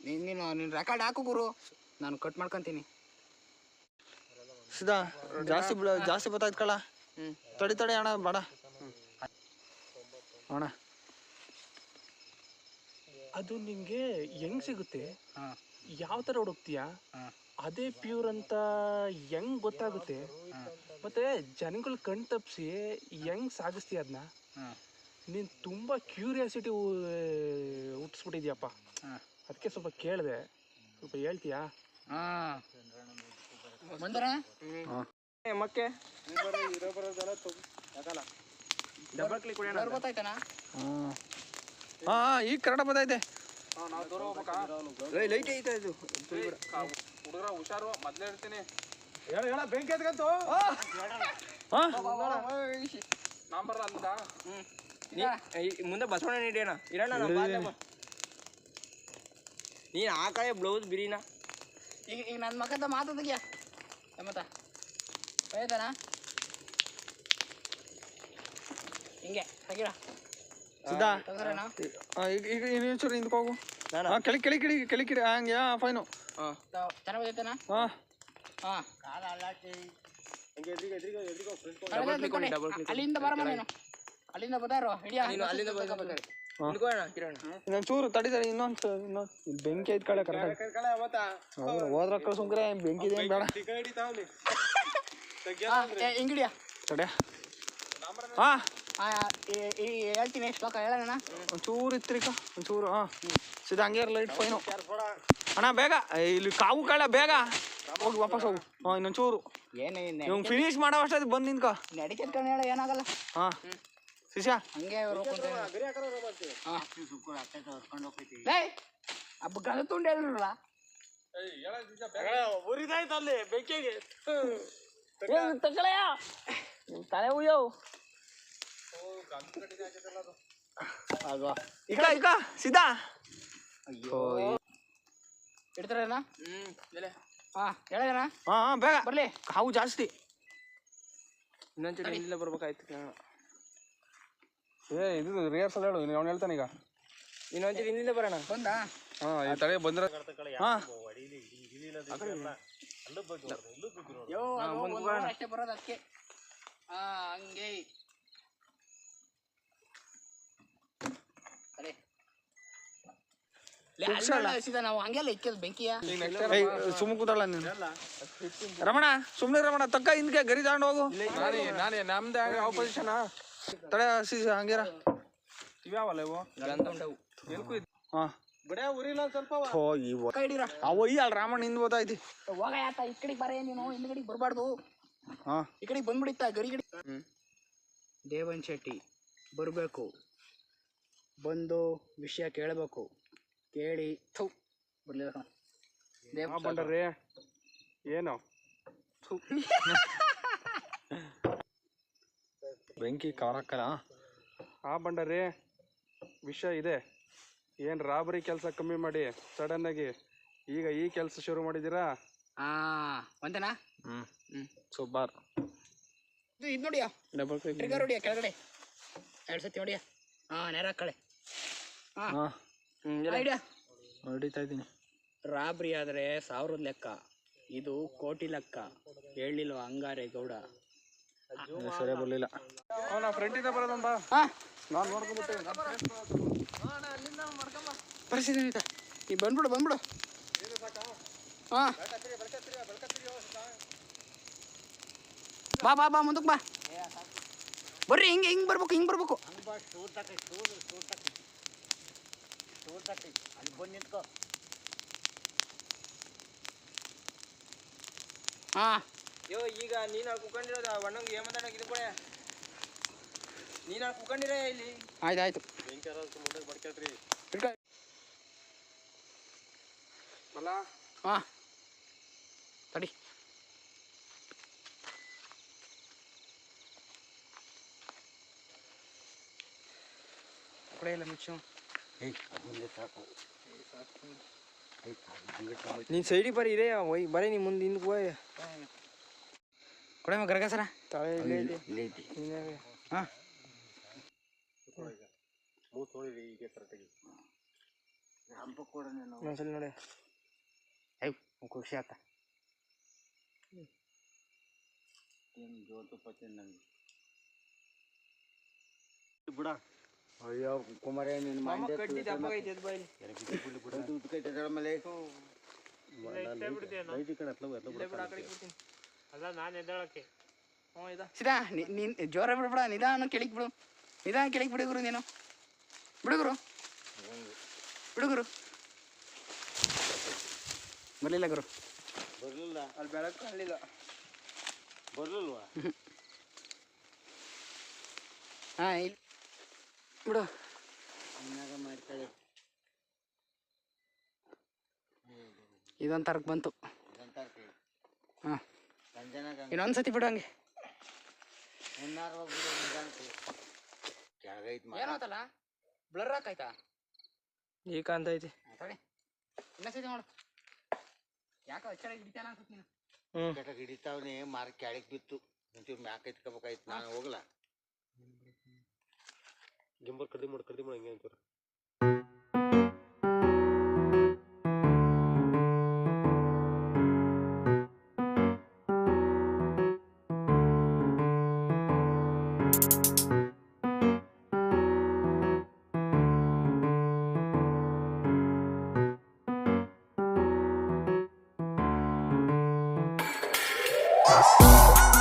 ನೀನು ರೆಕಾರ್ಡ್ ಹಾಕು ಗುರು, ನಾನು ಕಟ್ ಮಾಡ್ಕೊಂತೀನಿ. ಸಿದಾ ಜಾಸ್ತಿ ಗೊತ್ತಾಯ್ತಲ್ಲ. ತಡಿ ಅಣ್ಣ ಬೇಡ ಅಣ್ಣ. ಅದು ನಿಂಗೆ ಹೆಂಗ್ ಸಿಗುತ್ತೆ, ಯಾವ ಥರ ಹುಡುಕ್ತೀಯಾ, ಅದೇ ಪ್ಯೂರ್ ಅಂತ ಹೆಂಗ್ ಗೊತ್ತಾಗುತ್ತೆ, ಮತ್ತೆ ಜನಗಳು ಕಣ್ ತಪ್ಪಿಸಿ ಹೆಂಗ್ ಸಾಗಿಸ್ತೀಯ ಅದನ್ನ. ನೀನು ತುಂಬ ಕ್ಯೂರಿಯಾಸಿಟಿ ಹುಟ್ಟಿಸ್ಬಿಟ್ಟಿದ್ಯಪ್ಪ. ಅದಕ್ಕೆ ಸ್ವಲ್ಪ ಕೇಳಿದೆ, ಸ್ವಲ್ಪ ಹೇಳ್ತೀಯಾ? ಮಕ್ಕೆ ಡಬಲ್ ಕ್ಲಿಕ್ ಗೊತ್ತಾಯ್ತಾನ? ಈಗ ಕರೆಕ್ಟ್ ಬರ್ತೈತೆ. ಲೈಟ್ ಐತೆ ಇದು ಹುಡುಗರ ಹುಷಾರು, ಮೊದ್ಲೇ ಇರ್ತೀನಿ. ಹೇಳ ಬೆಂಕಿ ಎತ್ಕಂತು ನಾಂಬರ್ ಅಲ್ಲ. ಮುಂದೆ ಬಸವಣ್ಣ ನೀಡೇನ ಇರೋಣ. ನೀನು ಆ ಕಡೆ ಬ್ಲೌಸ್ ಬಿರಿನಾ. ಈಗ ನನ್ನ ಮಕ್ಕದ ಮಾತಾಡಿದ್ಯಾ ಮತ್ತ ಆಯ್ತಾನ ಹಿಂಗೆ ಹಾಗಿರ ಸಿದಾ. ಈಗ ಇನ್ನೊಂಚೂರು ಹಿಂದಕ್ಕೆ ಹೋಗು. ಕೆಳಗೆ ಹಂಗೆ ಫೈನು. ಚೆನ್ನಾಗೈತನ? ಅಲ್ಲಿಂದ ಬರಮ್ಮ, ನೀನು ಅಲ್ಲಿಂದ ಬದಾರೋ ಹಿಡಿಯ. ಇನ್ನೊಂಚೂರು ತಡಿ ಇನ್ನೊಂದು ಬೆಂಕಿ ಐತ್ ಕಳೆ ಕರೆಕ್ಟ್ ಹೋದ್ರ ಸುಮ್ಕರೆ ಬೆಂಕಿ ಇದೆ ಬೇಡ. ಹಿಂಗಿಡಿಯ ತಡೆ. ಹೇಳ್ತೀನಿ ಶ್ಲೋಕ ಹೇಳೋಣ. ಒಂಚೂರು ಇತ್ರಿಕ ಒಂಚೂರು. ಸೀದಾ ಹಂಗೆ ಲೈಟ್ ಫೈನು ಅಣ್ಣ. ಬೇಗ ಇಲ್ಲಿ ಕಾವು ಕಳೆ ಬೇಗ ಹೋಗಿ ವಾಪಸ್ ಹೋಗು. ಇನ್ನೊಂಚೂರು ಇವ್ ಫಿನಿಶ್ ಮಾಡೋ ಅಷ್ಟೇ ಬಂದು ನಿಂತ್ಕೊ. ನಡಿಕೆ ಹೇಳ ಏನಾಗಲ್ಲ. ಶಿಷ್ಯ ಹಂಗೆ ಹಬ್ಬ ಗದ ತುಂಡು ಹೇಳಿರಲ್ಲ. ಉರಿದಾಯ್ತು ಅಲ್ಲಿ ಬೆಂಕಿಗೆ. ತಗೊಳಯ್ಯ ತಲೆ ಉಯ್ಯವು. ಈಗ ಸೀದಾ ಇಡ್ತಾರೇನ? ಹೇಳಿದನ ಬೇಗ ಬರ್ಲಿ. ಕಾವು ಜಾಸ್ತಿ. ಇನ್ನೊಂದ್ಸರಿ ಇಲ್ಲಿಂದ ಬರ್ಬೇಕಾಯ್ತು. ಇದು ರಿಹರ್ಸಲ್ ಹೇಳು, ಅವ್ನು ಹೇಳ್ತಾನೆ. ಈಗ ಇನ್ನೊಂದ್ಸರಿ ಇಲ್ಲಿಂದ ಬರೋಣ. ಬಂದ ತಡೆ ಬಂದ್ರೆ ಅಷ್ಟೇ ಬರೋದು. ಅದಕ್ಕೆ ಹಂಗೆ ನಾವು ಹಂಗೆಲ್ಲ ಇಕ್ಕೋದು ಬೆಂಕಿಯ. ಸುಮ್ಮ ಕೂತಾಳ ನೀನು. ರಮಣ ಸುಮ್ನೆ ರಮಣ ತಕ್ಕ ಹಿಂದ್ಗೆ ಗರಿ ತಗೊಂಡು ಹೋಗು. ನಾನೇ ನಮ್ದು ಆಪೋಸಿಷನ್ ತಡೆ ಹಂಗೇರ ಇವ್ಯಾವಲ್ಲ ಇವು ಬಡೇ ಉರಿಲ್ಲ ಸ್ವಲ್ಪ. ಅವ ಈ ಅಲ್ ರಾಮಣ್ಣ ಹಿಂದ್ ಹೋದಾಯ್ತಿ. ಹೋಗ ಆತ ಈ ಕಡೆಗೆ ಬರೇ ನೀನು, ಹಿಂದ್ಗಡೆಗೆ ಬರಬಾರ್ದು. ಈ ಕಡೆಗೆ ಬಂದ್ಬಿಡಿತ್ತ ಗರಿಗಡಿ. ದೇವನ್ ಶೆಟ್ಟಿ ಬರಬೇಕು, ಬಂದು ವಿಷಯ ಕೇಳಬೇಕು. ಕೇಳಿ ಬರ್ಲಿಲ್ಲ ಬಂಡ್ರಿ ಏನು ಬೆಂಕಿ ಕಾರಕ್ಕಲ್ಲ. ಬಂಡರಿ ವಿಷಯ ಇದೆ. ಏನು ರಾಬರಿ ಕೆಲಸ ಕಮ್ಮಿ ಮಾಡಿ ಸಡನ್ ಆಗಿ ಈಗ ಈ ಕೆಲಸ ಶುರು ಮಾಡಿದ್ದೀರಾ? ಒಂದೇನಾ? ಸೂಪರ್. ಇದು ನೋಡಿಯಾ, ಟ್ರಿಗರ್ ಹೊಡಿಯ ಕೆಳಗಡೆ 2 ಸತಿ ಹೊಡಿಯ. ನೇರ ಕಳೆ ಹೊಡಿತಾ ಇದ್ದೀನಿ. ರಾಬ್ರಿ ಆದರೆ 1000 ಲೆಕ್ಕ, ಇದು ಕೋಟಿ ಲೆಕ್ಕ. ಹೇಳಿಲ್ವ ಹಂಗಾರೆ ಗೌಡ? ಸರಿ ಬರ್ಲಿಲ್ಲ. ಅವನ ಫ್ರೆಂಡಿಂದ ಬರೋದಂತ ನಾನು ನೋಡ್ಕೊಂಡ್ಬಿಟ್ಟೆ. ಪರಿಸ್ಥಿತಿ ಈ ಬಂದ್ಬಿಡು. ಬಾ ಮುಂದಕ್ಕೆ ಬಾ. ಬರ್ರಿ ಹಿಂಗೆ ಬರ್ಬೇಕು. ಈಗ ನೀನು ಕುತ್ಕೊಂಡಿರೋದು ಒಣ್ಣಂಗೆ ಏಮಂತ ಇದು ಕೊಡೆ. ನೀನು ಕುತ್ಕೊಂಡಿರ ಇಲ್ಲಿ. ಆಯ್ತು ತಡಿ. ಕೊಡೆ ಇಲ್ಲ ಮಿಚ್ಚು. ನೀನು ಸೈಡಿಗೆ ಬರೀ ಇರೇ ಬರೀ ನೀ ಮುಂದೆ ಹಿಂದಕ್ಕೆ ಹೋಯ್. ಕೊಡೆ ಗರಗ ಸರ ತಲೆ ಇಲ್ಲೇ ಐತಿ. ಹಾಂ ಇನ್ನೊಂದ್ಸಲ ನೋಡಿ. ಖುಷಿ ಆತ ಬಿಡ ಅಯ್ಯೋ ಕುಮಾರ ನಿನ್ನ ಮಾಮ ಕಡ್ಡಿ ದಪ್ಪ ಐತೆ ಅದ್ ಬಾಯ್ಲಿ. ಇಲ್ಲೇ ಬಿಡು, ಆ ಕಡೆಗೆ ಬಿಡ್ತೀನಿ. ಹ್ಞೂ ಇದಾ ಸೀದಾ ನೀನ್ ಜೋರ ಬಿಡ್ಬಿಡ, ನಿಧಾನ ಕೆಳಗೆ ಬಿಡು, ನಿಧಾನ ಕೆಳಗೆ ಬಿಡು ಗುರು, ನೀನು ಬಿಡುಗುರು ಬಿಡುಗುರು. ಬರಲಿಲ್ಲ ಗುರು, ಬರ್ಲಿಲ್ಲ ಅಲ್ಲಿ ಬೆಳಕು ಕಾಣಲಿಲ್ಲ. ಬರ್ಲಿಲ್ವಾ ಹಾಂ ಇಲ್ಲಿ ಬಿಡು. ಮಾಡ್ತಾಳೆ ಇದೊಂದು ತರಕ್ ಬಂತು. ಹಾಂ ಸಂಜೆನಾಗ ಇನ್ನೊಂದ್ಸತಿ ಬಿಡು ಹಂಗೆ. ಕೆಳಗೈತ್ ಏನಾಯ್ತಲ್ಲ, ಬ್ಲರ್ ಹಾಕಾಯ್ತಾ? ಈಗ ಕಾಣ್ತೈತಿ. ಸರಿ ಇನ್ನೊಂದ್ಸತಿ ಮಾಡು. ಯಾಕೆ ಅಚ್ಚಡ ಹಿಡಿತಾನ ಅನ್ಸುತ್ತೆ ನೀನು. ಕೆಟಕ್ ಹಿಡಿತಾವನೆ ಮಾರ್ ಕೆಳಗ್ ಬಿತ್ತು ಒಂಚೂರು ಮ್ಯಾಕ್ ಎತ್ಕೋಬೇಕಾಯ್ತು. ನಾನು ಹೋಗ್ಲಾ ಗಿಂಬರ್ ಕಡ್ಡಿ ಮಾಡಿ ಹಂಗೆ ಅಂತಾರೆ. Yes.